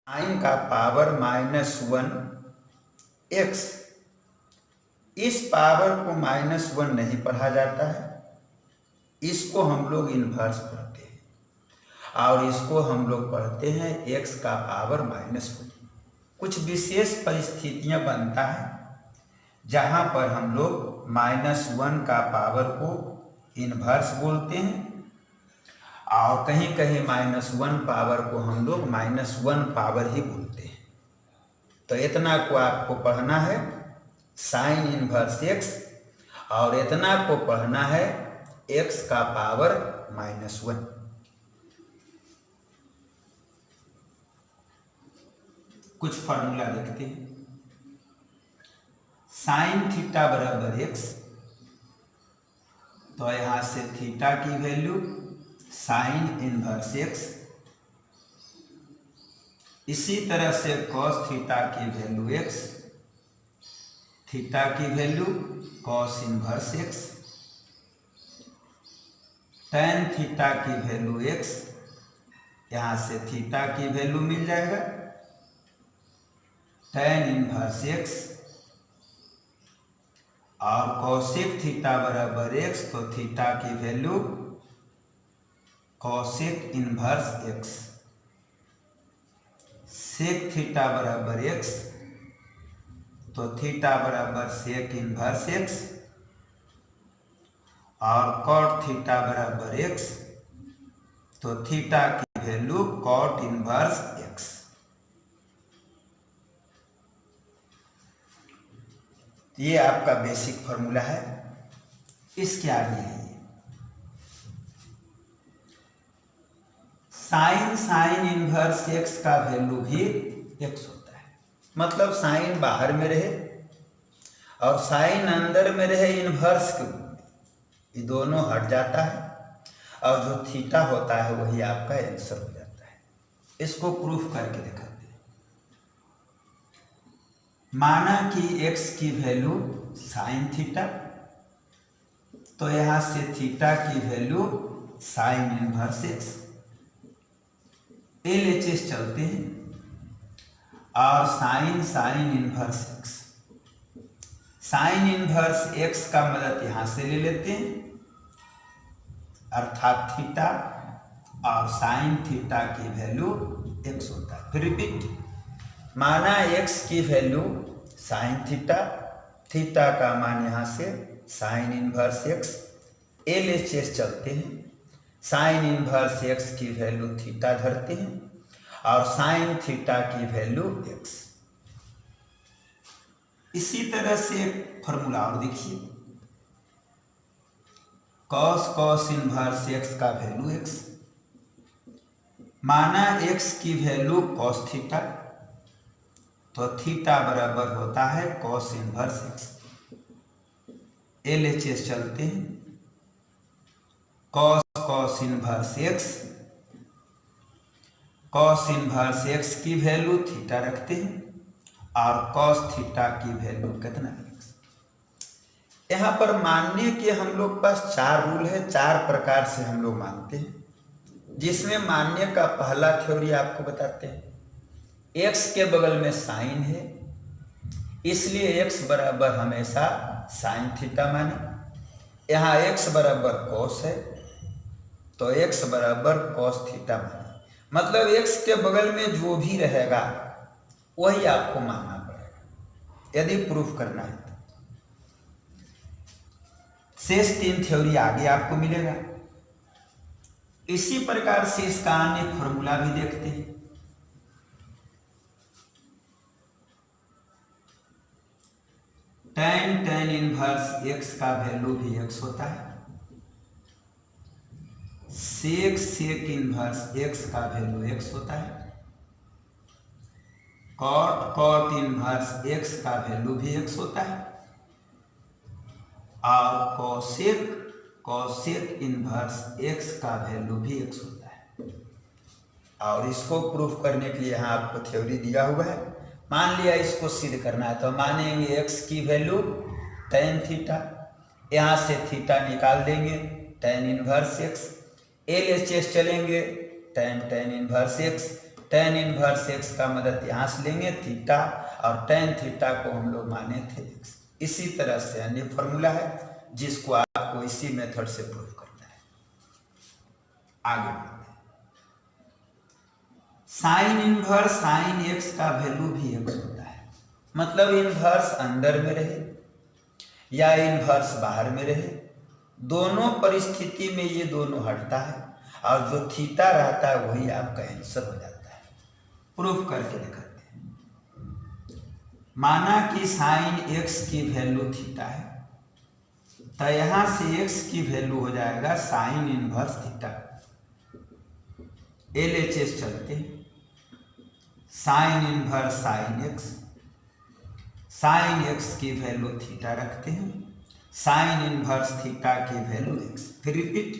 Sign का power -1 x, इस power को -1 नहीं पढ़ा जाता है, इसको हम लोग इन्वर्स पढ़ते हैं और इसको हम लोग पढ़ते हैं x का पावर -1। कुछ विशेष परिस्थितियां बनता है जहां पर हम लोग -1 का पावर को इन्वर्स बोलते हैं और कहीं कहीं -1 पावर को हम लोग -1 पावर ही बोलते हैं। तो इतना को आपको पढ़ना है साइन इन्वर्स x और इतना को पढ़ना है x का पावर -1। कुछ फॉर्मूला देखते हैं। साइन थीटा बराबर x, तो यहां से थीटा की वैल्यू साइन इन्वर्स x, इसी तरह से कॉस थीटा की वैल्यू x, थीटा की value cos inverse x, tan theta की वैल्यू x, यहां से थीटा की वैल्यू मिल जाएगा टेन इन्वर्स x, और कॉसेक थीटा बराबर x, तो थीटा की value cosec inverse x, sec theta बराबर x, तो थीटा बराबर सेक इन्वर्स x, और कॉट थीटा बराबर x, तो थीटा की वैल्यू कॉट इन्वर्स x। ये आपका बेसिक फॉर्मूला है। इसके आगे है साइन इन्वर्स x का वैल्यू भी x होता है। मतलब साइन बाहर में रहे और साइन अंदर में रहे इन्वर्स के रूप में, ये दोनों हट जाता है और जो थीटा होता है वही आपका आंसर हो जाता है। इसको प्रूफ करके दिखाते हैं। माना कि x की वैल्यू साइन थीटा, तो यहां से थीटा की value sign inverse x, LHS चलते हैं और sign inverse x, sign inverse x का मदद यहां से ले लेते हैं अर्थात थीटा, और साइन थीटा की वैल्यू x होता है। फिर रिपीट, माना x की वैल्यू साइन थीटा, थीटा का मान यहां से साइन इन्वर्स x, LHS चलते हैं, साइन इन्वर्स x की वैल्यू थीटा धरते हैं और साइन थीटा की वैल्यू x। इसी तरह से फॉर्मूला और देखिए, कॉस इन्वर्स x का वैल्यू x, माना x की वैल्यू कॉस थीटा, तो थीटा बराबर होता है कॉस इन्वर्स x, LHS चलते हैं, cos inverse x, cos inverse x की वैल्यू थीटा रखते हैं और कॉस थीटा की वैल्यू कितना x। यहां पर मानने के हम लोग पास 4 रूल है, 4 प्रकार से हम लोग मानते हैं, जिसमें मानने का पहला थ्योरी आपको बताते हैं। x के बगल में साइन है, इसलिए x बराबर हमेशा साइन थीटा माने। यहाँ x बराबर कॉस है, तो x बराबर कॉस थीटा माने। मतलब x के बगल में जो भी रहेगा वही आपको मानना पड़ेगा यदि प्रूफ करना है तो। शेष 3 थ्योरी आगे आपको मिलेगा। इसी प्रकार से इसका अन्य फॉर्मूला भी देखते हैं। टेन इनवर्स x का वैल्यू भी x होता है, सेक इनवर्स x का वैल्यू x होता है, कॉट इनवर्स x का वैल्यू भी x होता है, और कॉसेक इनवर्स x का वैल्यू भी x होता है। और इसको प्रूफ करने के लिए यहाँ आपको थ्योरी दिया हुआ है। मान लिया इसको सिद्ध करना है, तो मानेंगे x की वैल्यू टेन थीटा, यहाँ से थीटा निकाल देंगे टेन इनवर्स x, LHS चलेंगे tan inverse x, tan inverse x का मदद यहाँ से लेंगे थीटा, और टेन थीटा को हम लोग माने थे एक्स। इसी तरह से अन्य फॉर्मूला है जिसको आपको इसी मेथड से प्रूव करना है। आगे बढ़ते हैं। साइन इनवर्स साइन एक्स का वैल्यू भी एक्स होता है, मतलब इनवर्स अंदर में रहे या इनवर्स बाहर में रहे, दोनों परिस्थिति में ये दोनों हटता है, और जो थीटा रहता है वही आपका आंसर हो जाता है। प्रूफ करके दिखाते हैं। माना कि साइन एक्स की वैल्यू थीटा है, तो यहां से एक्स की वैल्यू हो जाएगा साइन इनवर्स थीटा। LHS चलते हैं। Sine inverse sine x, sine x की वैल्यू थीटा रखते हैं, साइन इनवर्स थीटा की वैल्यू एक्स। फिर रिपीट,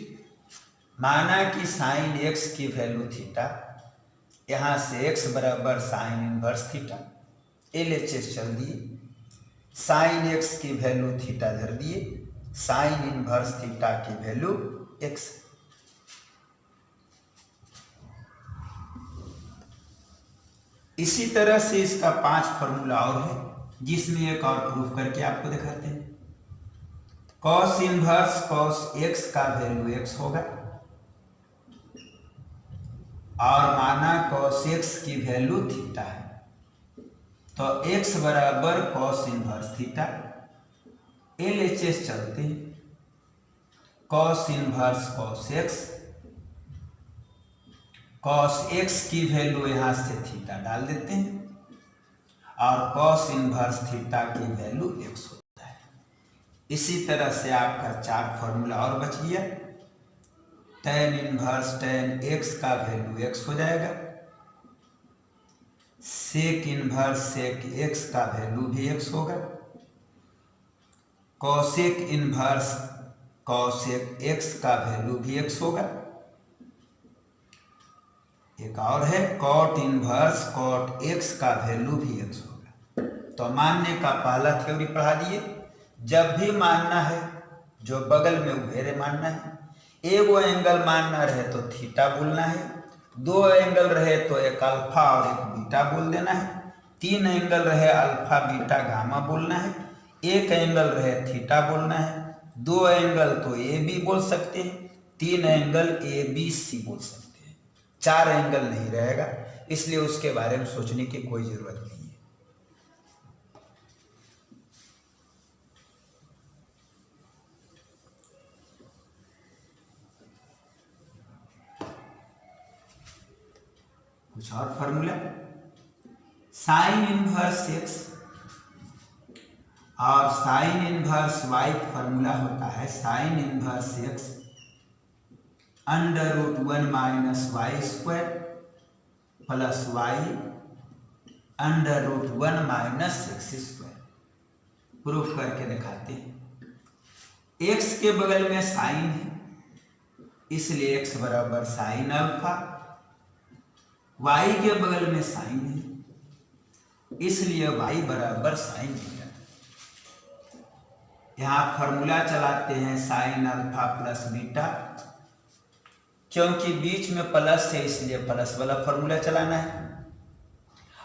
माना कि साइन एक्स की वैल्यू थीटा, यहां से एक्स बराबर साइन इनवर्स थीटा, LHS चल दिए, साइन एक्स की वैल्यू थीटा धर दिए, साइन इनवर्स थीटा की वैल्यू एक्स। इसी तरह से इसका 5 फॉर्मूला और है, जिसमें एक और प्रूफ करके आपको दिखाते हैं। कॉस इनवर्स कॉस एक्स का वैल्यू एक्स होगा, और माना कॉस एक्स की वैल्यू थीटा है, तो एक्स बराबर कॉस इनवर्स थीटा। LHS चलते हैं। Cos inverse cos x, cos x की वैल्यू यहां से थीटा डाल देते हैं, और कॉस इनवर्स थीटा की वैल्यू एक्स होता है। इसी तरह से आपका 4 फॉर्मूला और बच गया। टेन इनवर्स टेन एक्स का वैल्यू एक्स हो जाएगा, सेक इनवर्स सेक एक्स का वैल्यू भी एक्स होगा, कॉसेक इनवर्स कॉसेक एक्स का वैल्यू भी एक्स होगा। एक और है कॉट इनवर्स कॉट एक्स का वैल्यू भी एक्स होगा। तो मानने का पहला थ्योरी पढ़ा दिए। जब भी मानना है, जो बगल में उभेरे मानना है, एगो एंगल मानना रहे तो थीटा बोलना है, 2 एंगल रहे तो एक अल्फा और एक बीटा बोल देना है, 3 एंगल रहे अल्फा बीटा गामा बोलना है, 1 एंगल रहे थीटा बोलना है, 2 एंगल तो ए बी बोल सकते हैं, 3 एंगल ABC बोल सकते हैं, 4 एंगल नहीं रहेगा, इसलिए उसके बारे में सोचने की कोई जरूरत नहीं है। कुछ और फॉर्मूला, साइन इनवर्स एक्स और साइन इनवर्स वाई फॉर्मूला होता है sine inverse x √1 minus y square plus y √1 minus x square. Proof करके दिखाते हैं। एक्स के बगल में साइन है, इसलिए एक्स बराबर साइन अल्फा, वाई के बगल में साइन है, इसलिए वाई बराबर साइन बीटा। यहां फॉर्मूला चलाते हैं साइन अल्फा प्लस बीटा, क्योंकि बीच में प्लस है इसलिए प्लस वाला फॉर्मूला चलाना है,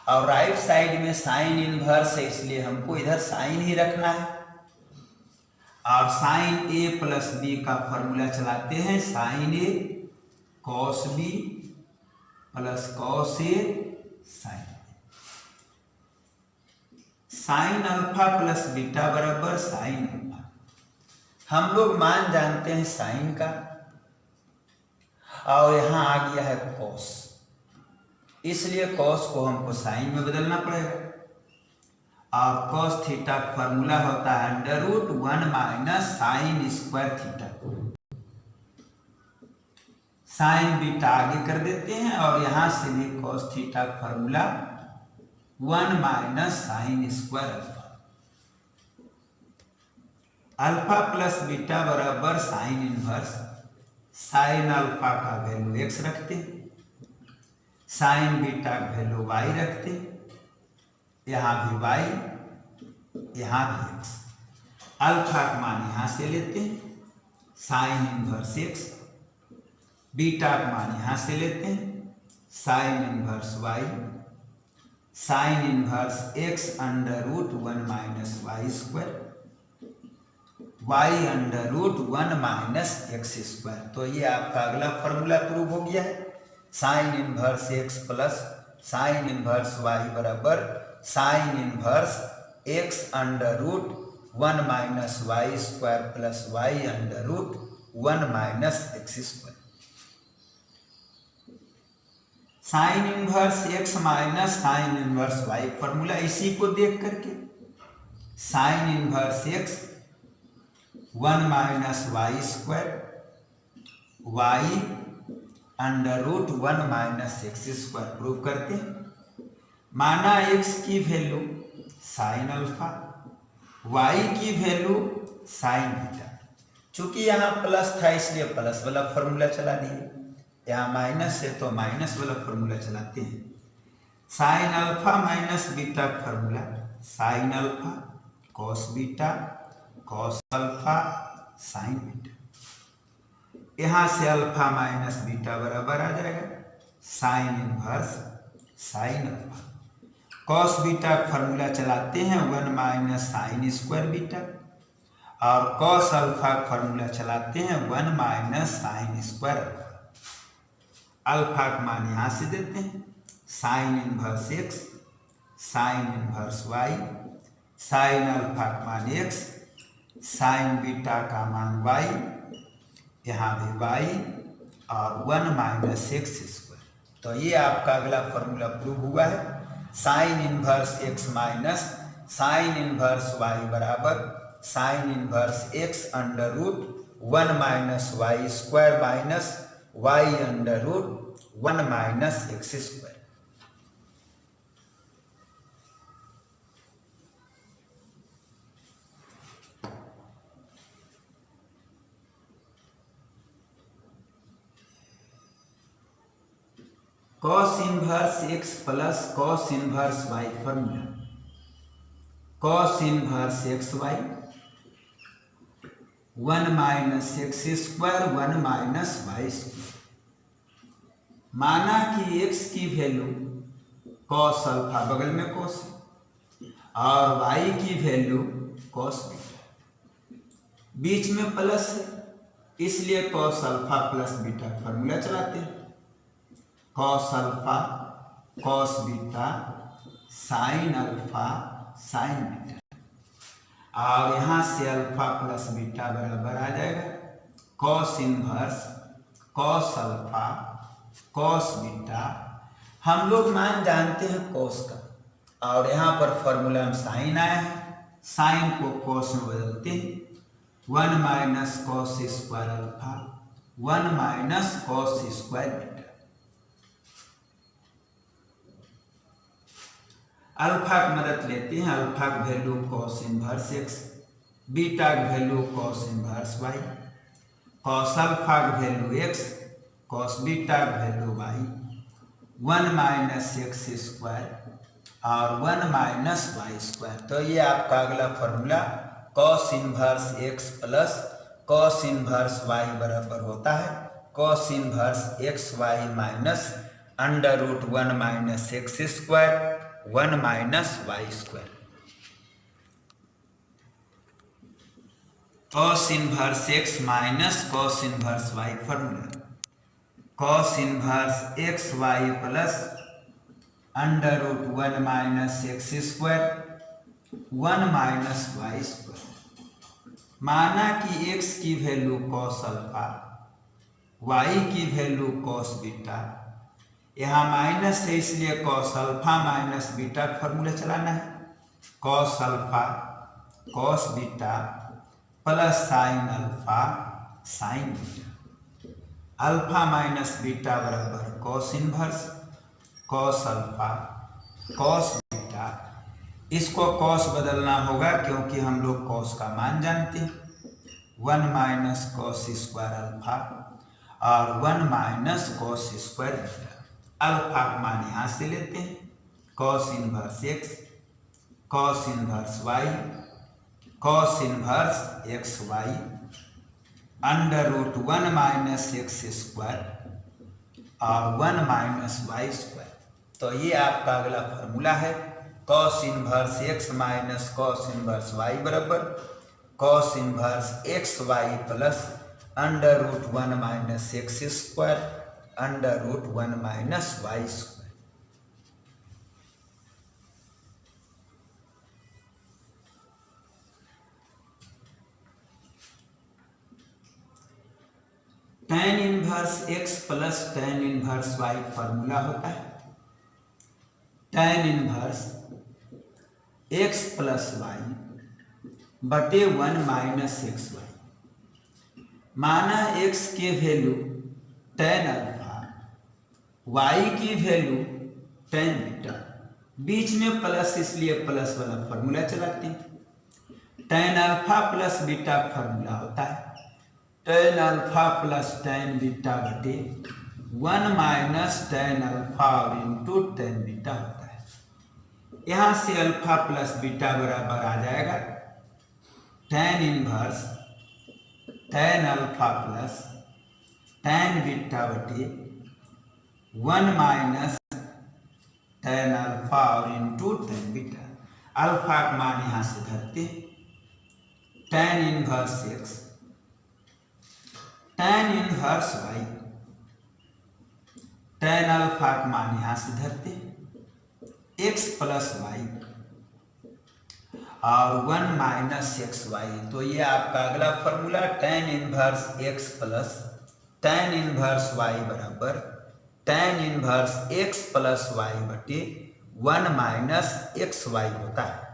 और राइट साइड में साइन इनवर्स है इसलिए हमको इधर साइन ही रखना है, और साइन A प्लस बी का फॉर्मूला चलाते हैं sine A cos B plus cos A sine. Sine alpha plus beta बराबर साइन अल्फा। हम लोग मान जानते हैं साइन का, और यहां आ गया है कॉस, इसलिए कॉस को हमको साइन में बदलना पड़ेगा, और कॉस थीटा का फॉर्मूला होता है √1 minus sine square theta. Sign beta आगे कर देते हैं, और यहां से भी कॉस थीटा का formula 1 minus sine square alpha. Alpha plus beta बराबर साइन इनवर्स, साइन अल्फा का वैल्यू एक्स रखते, साइन बीटा का वैल्यू वाई रखते, यहां भी वाई यहां भी एक्स। अल्फा का मान यहां से लेते हैं साइन इनवर्स एक्स, बीटा का मान यहां से लेते हैं sine inverse y, sine inverse x under root 1 minus y square, y under root 1 minus x square. तो ये आपका अगला फॉर्मूला प्रूव हो गया है। Sine inverse x plus sine inverse y बराबर sine inverse x under root 1 minus y square plus y under root 1 minus x square. Sine inverse x minus sine inverse y formula इसी को देख करके sign inverse x 1 minus y square y under root 1 minus x square prove करते हैं। माना x की value sine alpha, y की value sine beta. चूंकि यहाँ प्लस था इसलिए प्लस वाला फॉर्मूला चला दिए, यहाँ माइनस है तो माइनस वाला फॉर्मूला चलाते हैं। Sine alpha minus beta formula sine alpha cos beta cos alpha sine beta. यहाँ से अल्फा माइनस बीटा बराबर आ जाएगा sine inverse sine alpha. Cos beta formula चलाते हैं 1 माइनस साइन स्क्वायर बीटा, और कॉस अल्फा फॉर्मूला चलाते हैं 1 minus sine square alpha. Alpha का मान यहाँ से देते हैं sine inverse x sine inverse y, sine alpha का मान एक्स, साइन बीटा का मान वाई, यहाँ भी वाई और 1 माइनस एक्स स्क्वायर। तो ये आपका अगला फॉर्मूला प्रूव हुआ है। Sine inverse x minus sine inverse y बराबर sine inverse x under root 1 minus y square minus y under root 1 minus x square. Cos inverse x plus cos inverse y formula cos inverse x y 1 minus x square 1 minus y square. माना कि x की value cos alpha बगल में cos और y की value cos beta, बीच में plus है इसलिए cos alpha plus beta formula चलाते हैं। Cos alpha cos beta sine alpha sine beta, और यहाँ से अल्फा प्लस बीटा बराबर आ जाएगा cos inverse cos alpha cos beta. हम लोग मान जानते हैं कॉस का, और यहाँ पर फॉर्मूला में साइन आया है, साइन को कॉस में बदलते हैं 1 minus cos square alpha 1 minus cos square beta. Alpha की मदद लेते हैं, अल्फा की value cos inverse x, beta की value cos inverse y, cos alpha की वैल्यू एक्स कॉस बीटा की value y 1 minus x square और 1 माइनस वाई स्क्वायर। तो ये आपका अगला formula cos inverse x plus cos inverse y बराबर होता है cos inverse x y minus under root 1 minus x square 1 minus y square. Cos inverse x minus cos inverse y formula cos inverse x y plus under root 1 minus x square 1 minus y square. माना कि x की value cos alpha y की value cos beta, यहाँ minus है इसलिए cos alpha minus beta formula चलाना है cos alpha cos beta plus sine alpha sine beta. Alpha minus beta बराबर cos inverse cos alpha cos beta. इसको cos बदलना होगा क्योंकि हम लोग कॉस का मान जानते हैं 1 माइनस कॉस स्क्वायर अल्फा और 1 minus cos square beta. Alpha का मान यहाँ से लेते हैं cos inverse x cos inverse y cos inverse x y under root 1 minus x square और 1 माइनस वाई स्क्वायर। तो ये आपका अगला फॉर्मूला है cos inverse x minus cos inverse y बराबर cos inverse x y plus under root 1 minus x square under root 1 minus y square. tan inverse x plus tan inverse y formula होता है tan inverse x plus y बटे 1 minus x y. माना x की वैल्यू tan alpha, y की वैल्यू tan beta, बीच में प्लस इसलिए प्लस वाला फॉर्मूला चलाते हैं। tan alpha plus beta formula होता है tan alpha plus tan beta बटे 1 माइनस tan अल्फा और इंटू tan बीटा होता है। यहां से अल्फा प्लस बीटा बराबर आ जाएगा tan inverse tan alpha plus tan beta बटे 1 माइनस tan अल्फा और इंटू tan बीटा। अल्फा का मान यहां से धरते tan inverse x tan inverse y tan alpha का मान यहां से धरते x प्लस वाई और 1 माइनस एक्स वाई। तो ये आपका अगला formula tan inverse x plus tan inverse y बराबर tan inverse x plus y बटे 1 माइनस एक्स वाई होता है।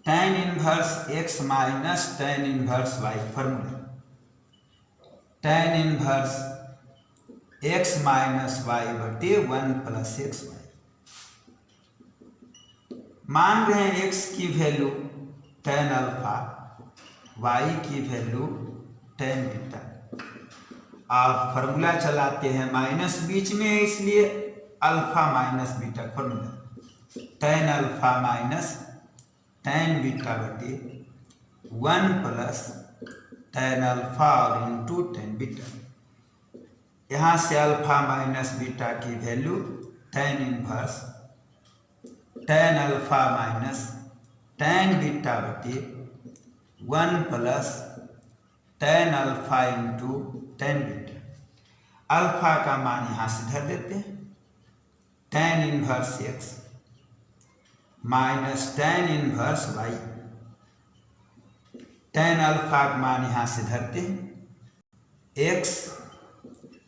tan inverse x minus tan inverse y formula tan inverse x minus y बटे 1 plus x Y. मान रहे हैं x की वैल्यू tan अल्फा, y की वैल्यू tan बीटा और फॉर्मूला चलाते हैं माइनस बीच में है इसलिए alpha minus beta formula tan alpha minus tan beta बटे 1 प्लस tan अल्फा और इंटू tan बीटा। यहां से अल्फा माइनस बीटा की वैल्यू tan inverse tan alpha minus tan beta बटे 1 plus tan alpha into tan beta. Alpha का मान यहां से धर देते हैं tan inverse x minus tan inverse y. tan alpha का मान यहां से धरते हैं x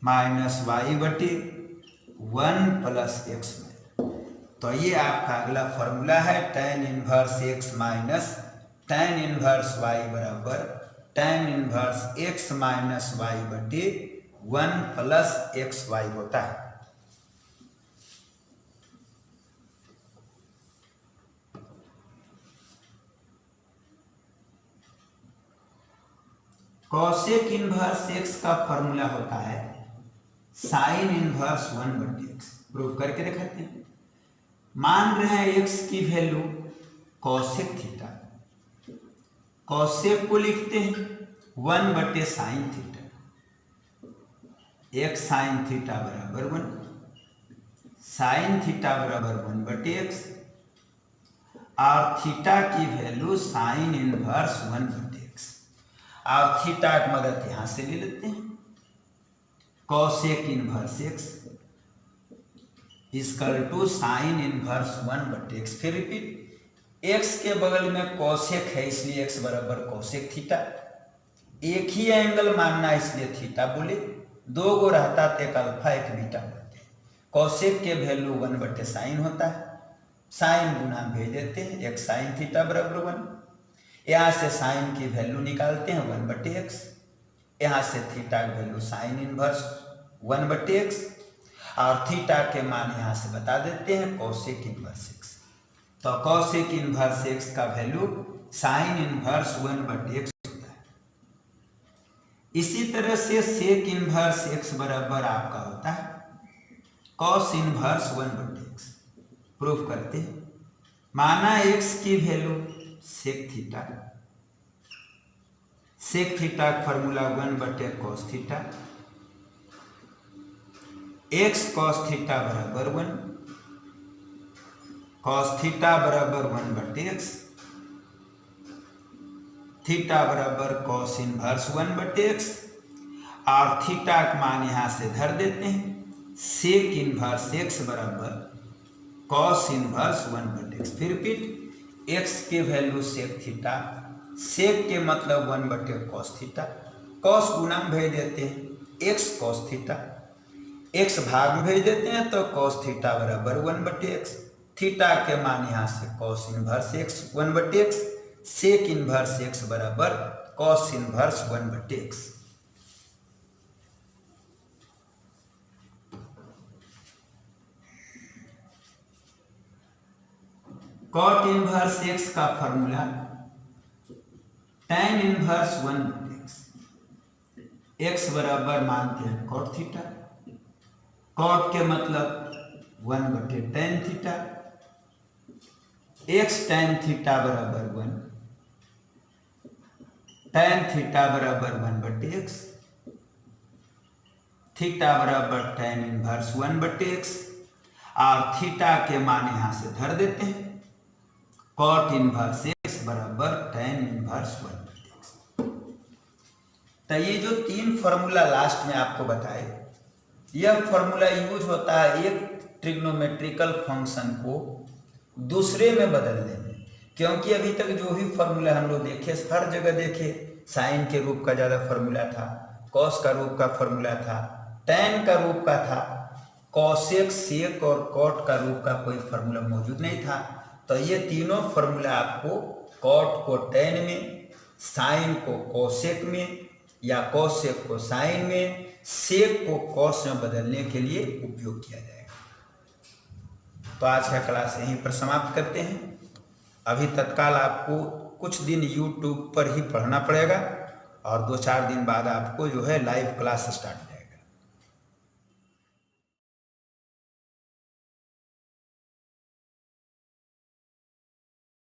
माइनस वाई बटे 1 प्लस एक्स वाई। तो ये आपका अगला फॉर्मूला है tan inverse x minus tan inverse y बराबर tan inverse x minus y बटे 1 प्लस एक्स वाई होता है। कॉसेक इनवर्स एक्स का फॉर्मूला होता है साइन इनवर्स 1 बटे एक्स। प्रूव करके दिखाते हैं। मान रहे हैं एक्स की वैल्यू कॉसेक थीटा, कॉसेक को लिखते हैं 1 बटे sine theta, x sine theta बराबर 1, साइन थीटा बराबर 1 बटे एक्स और थीटा की वैल्यू साइन इनवर्स 1 बटे एक्स और थीटा की मदद यहां से ले लेते हैं cosec inverse x equal to sine inverse 1 बटे एक्स। फिर रिपीट, एक्स के बगल में कॉसेक है इसलिए एक्स बराबर कॉसेक थीटा। एक ही एंगल मानना इसलिए थीटा बोले, 2 गो रहता तो एक अल्फा एक बीटा बोलते हैं। कॉसेक के वैल्यू 1 बटे साइन होता है, साइन गुना भेज देते हैं, एक साइन थीटा बराबर 1। यहाँ से साइन की वैल्यू निकालते हैं 1 बटे एक्स, यहाँ से थीटा की वैल्यू साइन इनवर्स 1 बटे एक्स और थीटा के मान यहाँ से बता देते हैं कॉसेक इनवर्स एक्स। तो कॉसेक इनवर्स एक्स का वैल्यू साइन इनवर्स 1 बटे एक्स होता है। इसी तरह से सेक इनवर्स एक्स बराबर आपका होता है कॉस इनवर्स 1 बटे एक्स। प्रूफ करते हैं। माना एक्स की value sec theta, sec theta का फॉर्मूला 1 बटे cos theta x cos theta बराबर 1, कॉस थीटा बराबर 1/x, थीटा बराबर कॉस इनवर्स 1/x, और थीटा का मान यहां से धर देते हैं, सेक इनवर्स x बराबर कॉस इनवर्स 1/x। फिर रिपीट, x के वैल्यू सेक थीटा, सेक के मतलब 1/x कॉस थीटा, कॉस गुना में भेज देते हैं x कॉस थीटा, x भाग में भेज देते हैं तो कॉस थीटा बराबर 1/x, थीटा के मान यहाँ से cos inverse x 1/x, sec inverse x बराबर cos inverse 1/x। Cot inverse x का formula tan inverse 1/x, x बराबर मानते हैं कॉट थीटा, कॉट के मतलब 1/tan theta, x tan theta बराबर 1, tan थीटा बराबर 1/x, थीटा बराबर tan इनवर्स 1/x, और थीटा के मान यहां से धर देते हैं, कॉट इनवर्स x बराबर tan इनवर्स 1/x। तो ये जो तीन फॉर्मूला लास्ट में आपको बताए, यह फॉर्मूला यूज होता है एक ट्रिग्नोमेट्रिकल फंक्शन को दूसरे में बदलने में, क्योंकि अभी तक जो भी फॉर्मूला हम लोग देखे, हर जगह देखे साइन के रूप का ज़्यादा फॉर्मूला था, कॉस का रूप का फॉर्मूला था, टैन का रूप का था, कॉसेक सेक और कॉट का रूप का कोई फॉर्मूला मौजूद नहीं था। तो ये तीनों फॉर्मूला आपको कॉट को टैन में, साइन को कोसेक में, या कोसेक को साइन में, सेक को कॉस में बदलने के लिए उपयोग किया जाएगा। तो आज का क्लास यहीं पर समाप्त करते हैं। अभी तत्काल आपको कुछ दिन YouTube पर ही पढ़ना पड़ेगा और 2-4 दिन बाद आपको जो है लाइव क्लास स्टार्ट